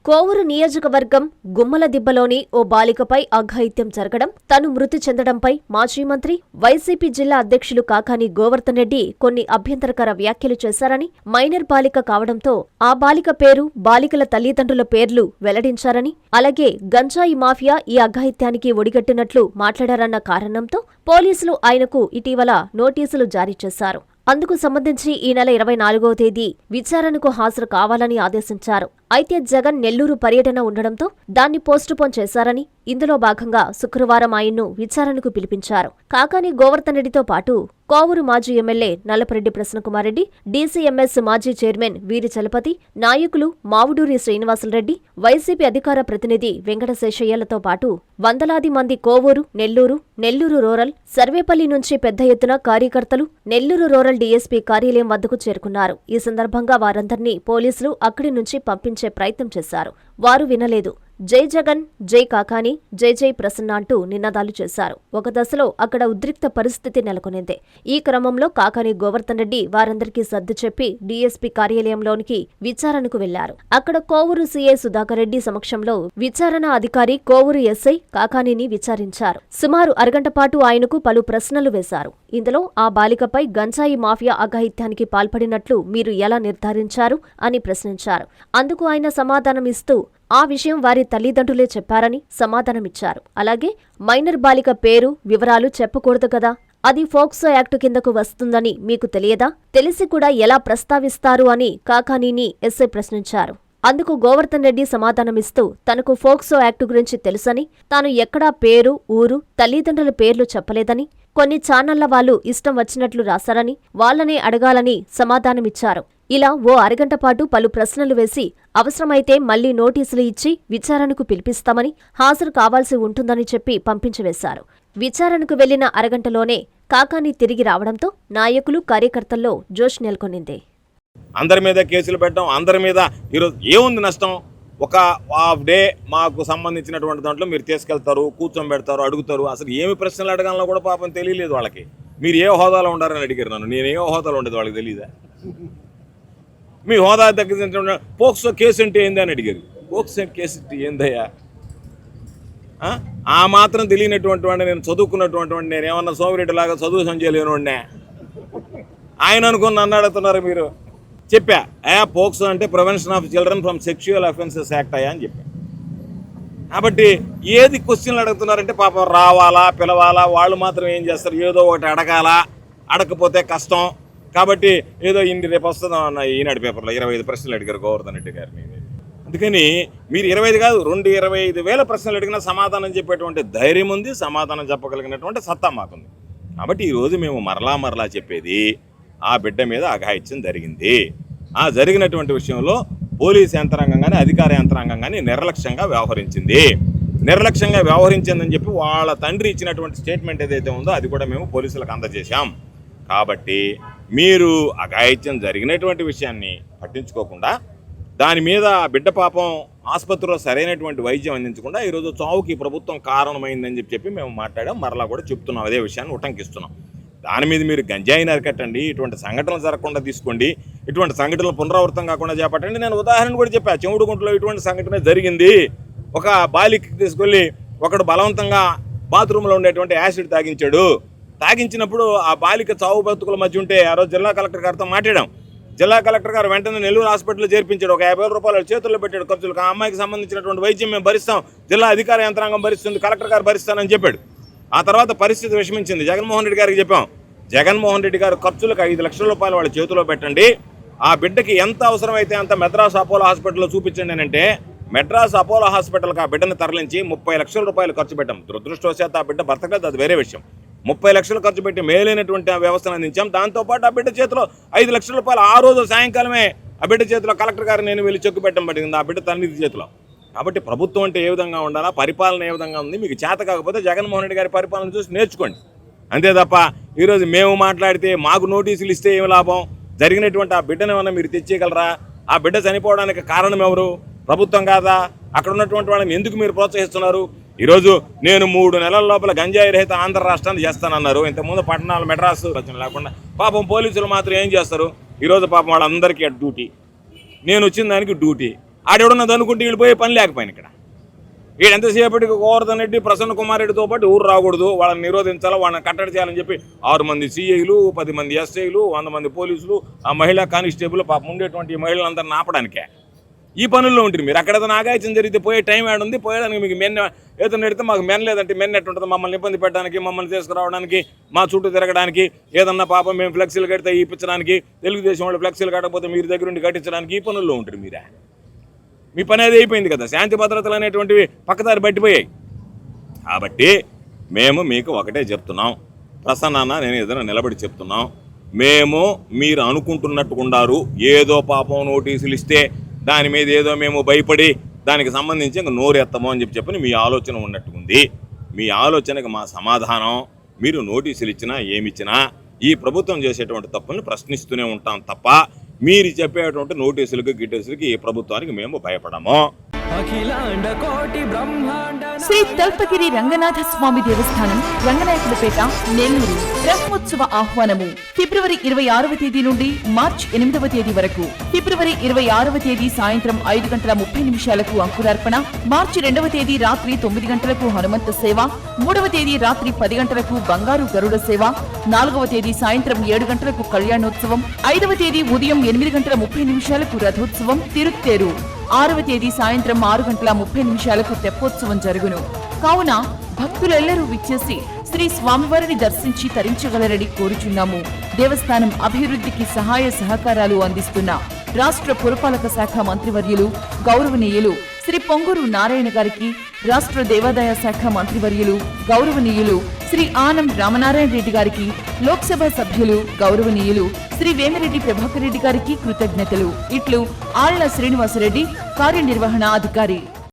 కోవూరు నియోజకవర్గం గుమ్మలదిబ్బలోని ఓ బాలికపై అఘాయిత్యం జరగడం, తను మృతి చెందడంపై మాజీ మంత్రి, వైసీపీ జిల్లా అధ్యక్షులు కాకాని గోవర్ధన్ రెడ్డి కొన్ని అభ్యంతరకర వ్యాఖ్యలు చేశారని, మైనర్ బాలిక కావడంతో ఆ బాలిక పేరు, బాలికల తల్లిదండ్రుల పేర్లు వెల్లడించారని, అలాగే గంజాయి మాఫియా ఈ అఘాయిత్యానికి ఒడిగట్టినట్లు మాట్లాడారన్న కారణంతో పోలీసులు ఆయనకు ఇటీవల నోటీసులు జారీ చేశారు. అందుకు సంబంధించి ఈ నెల 24వ తేదీ విచారణకు హాజరు కావాలని ఆదేశించారు. అయితే జగన్ నెల్లూరు పర్యటన ఉండడంతో దాన్ని పోస్టుపోన్ చేశారని, ఇందులో భాగంగా శుక్రవారం ఆయన్ను విచారణకు పిలిపించారు. కాకాని గోవర్ధన్ రెడ్డితో పాటు కోవూరు మాజీ ఎమ్మెల్యే నల్లపరెడ్డి ప్రసన్నకుమార్ రెడ్డి, డీసీఎంఎస్ మాజీ చైర్మన్ వీరి చలపతి, నాయకులు మావుడూరి శ్రీనివాసులరెడ్డి, వైసీపీ అధికార ప్రతినిధి వెంకటశేషయ్యలతో పాటు వందలాది మంది కోవూరు, నెల్లూరు రూరల్, సర్వేపల్లి నుంచి పెద్ద ఎత్తున కార్యకర్తలు నెల్లూరు రూరల్ డీఎస్పీ కార్యాలయం వద్దకు చేరుకున్నారు. ఈ సందర్భంగా వారందర్నీ పోలీసులు అక్కడి నుంచి పంపించే ప్రయత్నం చేశారు. వారు వినలేదు. జై జగన్, జై కాకాని, జై జై ప్రసన్న అంటూ నినాదాలు చేశారు. ఒక దశలో అక్కడ ఉద్రిక్త పరిస్థితి నెలకొనింది. ఈ క్రమంలో కాకాని గోవర్ధన్ రెడ్డి వారందరికీ సర్ది చెప్పి డీఎస్పీ కార్యాలయంలోనికి విచారణకు వెళ్లారు. అక్కడ కోవూరు సీఐ సుధాకర్ రెడ్డి సమక్షంలో విచారణ అధికారి కోవూరు ఎస్ఐ కాకానిని విచారించారు. సుమారు అరగంట పాటు ఆయనకు పలు ప్రశ్నలు వేశారు. ఇందులో ఆ బాలికపై గంజాయి మాఫియా అఘాయిత్యానికి పాల్పడినట్లు మీరు ఎలా నిర్ధారించారు అని ప్రశ్నించారు. అందుకు ఆయన సమాధానమిస్తూ ఆ విషయం వారి తల్లిదండ్రులే చెప్పారని సమాధానమిచ్చారు. అలాగే మైనర్ బాలిక పేరు, వివరాలు చెప్పకూడదు కదా, అది ఫోక్సో యాక్టు కిందకు వస్తుందని మీకు తెలియదా, తెలిసి కూడా ఎలా ప్రస్తావిస్తారు అని కాకానీని ఎస్ఐ ప్రశ్నించారు. అందుకు గోవర్ధన్ రెడ్డి సమాధానమిస్తూ తనకు ఫోక్సో యాక్టు గురించి తెలుసని, తాను ఎక్కడా పేరు, ఊరు, తల్లిదండ్రుల పేర్లు చెప్పలేదని, కొన్ని ఛానళ్ల వాళ్ళు ఇష్టం వచ్చినట్లు రాశారని, వాళ్లనే అడగాలని సమాధానమిచ్చారు. ఇలా ఓ అరగంట పాటు పలు ప్రశ్నలు వేసి అవసరమైతే మళ్లీ నోటీసులు ఇచ్చి విచారణకు పిలిపిస్తామని, హాజరు కావాల్సి ఉంటుందని చెప్పి పంపించివేశారు. విచారణకు వెళ్లిన అరగంటలోనే కాకాని తిరిగి రావడంతో నాయకులు, కార్యకర్తల్లో జోష్ నెలకొనింది. అందరి మీద కేసులు పెట్టడం, అందరి మీద ఈరోజు ఏముంది నష్టం? ఒక హాఫ్ డే మాకు సంబంధించినటువంటి దాంట్లో మీరు తీసుకెళ్తారు, కూర్చోబెడతారు, అడుగుతారు. అసలు ఏమి ప్రశ్నలు అడగాలనో కూడా పాపం తెలియలేదు వాళ్ళకి. మీరు ఏ హోదాలో ఉండారని అడిగారు నన్ను. నేను ఏ హోదాలో ఉండేది వాళ్ళకి తెలియదా? మీ హోదా దగ్గర పోక్సో కేసు అంటే ఏంది అని అడిగారు. పోక్సో కేసు ఏందయ్యా? ఆ మాత్రం తెలియనటువంటి వాడిని, నేను చదువుకున్నటువంటి వాడిని, నేను ఏమన్నా సోమిరెడ్డిలాగా చదువు సంచలేను వాడినే ఆయన అనుకుని నన్ను అడుగుతున్నారు మీరు. చెప్పా, పోక్సో అంటే prevention of children from sexual offences act అయ్యా అని చెప్పా. కాబట్టి ఏది క్వశ్చన్లు అడుగుతున్నారంటే పాపం రావాలా, పిలవాలా, వాళ్ళు మాత్రం ఏం చేస్తారు, ఏదో ఒకటి అడగాలా, అడగకపోతే కష్టం. కాబట్టి ఏదో రేపు వస్తుందా అన్న ఈనాడు పేపర్లో 25 ప్రశ్నలు అడిగారు గోవర్ధన్ రెడ్డి గారిని. అందుకని మీరు 25 కాదు 25,000 ప్రశ్నలు అడిగినా సమాధానం చెప్పేటువంటి ధైర్యం ఉంది, సమాధానం చెప్పగలిగినటువంటి సత్తా మాకుంది. కాబట్టి ఈరోజు మేము మరలా చెప్పేది, ఆ బిడ్డ మీద అఘాయిత్యం జరిగింది. ఆ జరిగినటువంటి విషయంలో పోలీసు యంత్రాంగం కానీ, అధికార యంత్రాంగం కానీ నిర్లక్ష్యంగా వ్యవహరించిందని చెప్పి వాళ్ళ తండ్రి ఇచ్చినటువంటి స్టేట్మెంట్ ఏదైతే ఉందో అది కూడా మేము పోలీసులకు అందజేశాం. కాబట్టి మీరు అఘాయిత్యం జరిగినటువంటి విషయాన్ని పట్టించుకోకుండా, దాని మీద బిడ్డ పాపం ఆసుపత్రిలో సరైనటువంటి వైద్యం అందించకుండా ఈరోజు చావుకి ప్రభుత్వం కారణమైందని చెప్పి మేము మాట్లాడాం. మరలా కూడా చెప్తున్నాం, అదే విషయాన్ని ఉటంకిస్తున్నాం. దాని మీద మీరు గంజాయిని అరికట్టండి, ఇటువంటి సంఘటనలు జరగకుండా తీసుకోండి, ఇటువంటి సంఘటనలు పునరావృతం కాకుండా చేపట్టండి. నేను ఉదాహరణ కూడా చెప్పా, చెముడుగుంటలో ఇటువంటి సంఘటన జరిగింది. ఒక బాలికకి తీసుకెళ్ళి ఒకడు బలవంతంగా బాత్రూంలో ఉండేటువంటి యాసిడ్ తాగించినప్పుడు ఆ బాలిక చావు బతుకుల మధ్య ఉంటే ఆ రోజు జిల్లా కలెక్టర్ గారితో మాట్లాడాం. జిల్లా కలెక్టర్ గారు వెంటనే నెల్లూరు హాస్పిటల్లో చేర్పించాడు. ఒక 50,000 రూపాయలు చేతుల్లో పెట్టాడు ఖర్చులకు. ఆ అమ్మాయికి సంబంధించినటువంటి వైద్యం మేము భరిస్తాం, జిల్లా అధికార యంత్రాంగం భరిస్తుంది, కలెక్టర్ గారు భరిస్తానని చెప్పాడు. ఆ తర్వాత పరిస్థితి విషమించింది. జగన్మోహన్ రెడ్డి గారికి చెప్పాం, జగన్మోహన్ రెడ్డి గారు ఖర్చులకు 5 లక్షల రూపాయలు వాళ్ళ చేతిలో పెట్టండి, ఆ బిడ్డకి ఎంత అవసరమైతే అంత మెడ్రాస్ అపోలో హాస్పిటల్లో చూపించండి అని అంటే, మెడ్రాస్ అపోలో హాస్పిటల్కి ఆ బిడ్డను తరలించి 30 లక్షల రూపాయలు ఖర్చు పెట్టాం. దురదృష్టవశాత్తు ఆ బిడ్డ బ్రతకలేదు, అది వేరే విషయం. 30 లక్షలు ఖర్చు పెట్టి మేలైనటువంటి వ్యవస్థను అందించాం. దాంతోపాటు ఆ బిడ్డ చేతిలో 5 లక్షల రూపాయలు ఆ రోజు సాయంకాలమే ఆ బిడ్డ చేతిలో కలెక్టర్ గారు నేను వెళ్ళి చెక్కు పెట్టడం పడింది ఆ బిడ్డ తల్లి చేతిలో. కాబట్టి ప్రభుత్వం అంటే ఏ విధంగా ఉండాలా, పరిపాలన ఏ విధంగా ఉంది, మీకు చేత కాకపోతే జగన్మోహన్ రెడ్డి గారి పరిపాలన చూసి నేర్చుకోండి. అంతే తప్ప ఈరోజు మేము మాట్లాడితే మాకు నోటీసులు ఇస్తే ఏమి లాభం? జరిగినటువంటి ఆ బిడ్డను ఏమన్నా మీరు తెచ్చేయగలరా? ఆ బిడ్డ చనిపోవడానికి కారణం ఎవరు? ప్రభుత్వం కాదా? అక్కడ ఉన్నటువంటి వాళ్ళని ఎందుకు మీరు ప్రోత్సహిస్తున్నారు? ఈరోజు నేను 3 నెలల లోపల గంజాయి రహిత ఆంధ్ర రాష్ట్రాన్ని చేస్తానన్నారు. ఇంతకుముందు పట్టణాలు మెడ్రాసు లేకుండా పాపం పోలీసులు మాత్రం ఏం చేస్తారు? ఈరోజు పాపం వాళ్ళందరికీ డ్యూటీ, నేను వచ్చిన దానికి డ్యూటీ. ఆడెవడన్నది అనుకుంటే వీళ్ళు పోయే పని లేకపోయింది. ఇక్కడ వీడు ఎంతసేపటికి గోవర్ధన్ రెడ్డి, ప్రసన్న కుమార్ రెడ్డితో పాటు ఊరు రాకూడదు, వాళ్ళని నిరోధించాలా, వాళ్ళని కట్టడి చేయాలని చెప్పి 6 మంది సిఐలు, 10 మంది ఎస్ఐలు, 100 మంది పోలీసులు, ఆ మహిళా కానిస్టేబుల్ పాపం ఉండేటువంటి ఈ మహిళలందరినీ ఆపడానికే ఈ పనుల్లో ఉంటుంది. మీరు అక్కడ ఏదైనా ఆగాయత్యం జరిగితే పోయే టైం ఏడుంది, పోయేదానికి మీకు మెన్ ఏదైనా పెడితే మాకు మెన్ లేదంటే మెన్ ఎట్టుంటుంది, మమ్మల్ని ఇబ్బంది పెట్టడానికి, మమ్మల్ని తీసుకురావడానికి, మా చుట్టూ తిరగడానికి, ఏదన్నా పాపం మేము ఫ్లెక్సీలు కడితే ఇప్పించడానికి, తెలుగుదేశం వాళ్ళు ఫ్లెక్సీలు కట్టకపోతే మీరు దగ్గర ఉండి కట్టించడానికి ఈ పనుల్లో ఉంటుంది. మీరే మీ పని అది అయిపోయింది కదా, శాంతి భద్రతలు అనేటువంటివి పక్కదారి పట్టిపోయాయి. కాబట్టి మేము మీకు ఒకటే చెప్తున్నాం, ప్రసన్న నేను ఏదైనా నిలబడి చెప్తున్నాం, మేము మీరు అనుకుంటున్నట్టుకున్నారు ఏదో పాపం నోటీసులు ఇస్తే దాని మీద ఏదో మేము భయపడి దానికి సంబంధించి ఇంకా నోరెత్తము అని చెప్పని మీ ఆలోచన ఉన్నట్టుకుంది. మీ ఆలోచనకు మా సమాధానం, మీరు నోటీసులు ఇచ్చినా ఏమిచ్చినా ఈ ప్రభుత్వం చేసేటువంటి తప్పుల్ని ప్రశ్నిస్తూనే ఉంటాం తప్ప మీరు చెప్పేటువంటి నోటీసులకి గిట్టేసులకి ఈ ప్రభుత్వానికి మేము భయపడము. శ్రీ తల్పగిరి రంగనాథ స్వామి దేవస్థానం, రంగనాయకులపేట, నెల్లూరు. బ్రహ్మోత్సవ ఆహ్వానము ఫిబ్రవరి 26వ తేదీ నుండి మార్చి 8వ తేదీ వరకు. ఫిబ్రవరి 26వ తేదీ సాయంత్రం 5:30 అంకురార్పణ, మార్చి 2వ తేదీ రాత్రి 9 గంటలకు హనుమంత సేవ, 3వ తేదీ రాత్రి 10 గంటలకు బంగారు గరుడ సేవ, 4వ తేదీ సాయంత్రం 7 గంటలకు కళ్యాణోత్సవం, 5వ తేదీ ఉదయం 8:30 రథోత్సవం తిరుత్తేరు, 6వ తేదీ సాయంత్రం 6:30 తెప్పోత్సవం జరుగును. కావున భక్తులెల్లరూ విచ్చేసి శ్రీ స్వామివారిని దర్శించి తరించగలరని కోరుచున్నాము. దేవస్థానం అభివృద్ధికి సహాయ సహకారాలు అందిస్తున్న రాష్ట్ర పురపాలక శాఖ మంత్రివర్యులు గౌరవనీయులు శ్రీ పొంగూరు నారాయణ గారికి, రాష్ట్ర దేవాదాయ శాఖ మంత్రివర్యులు గౌరవనీయులు శ్రీ ఆనం రామనారాయణ రెడ్డి గారికి, లోక్సభ సభ్యులు గౌరవనీయులు శ్రీ వేమిరెడ్డి ప్రభాకర్ రెడ్డి గారికి కృతజ్ఞతలు. ఇట్లు ఆళ్ల శ్రీనివాసరెడ్డి, కార్యనిర్వహణ అధికారి.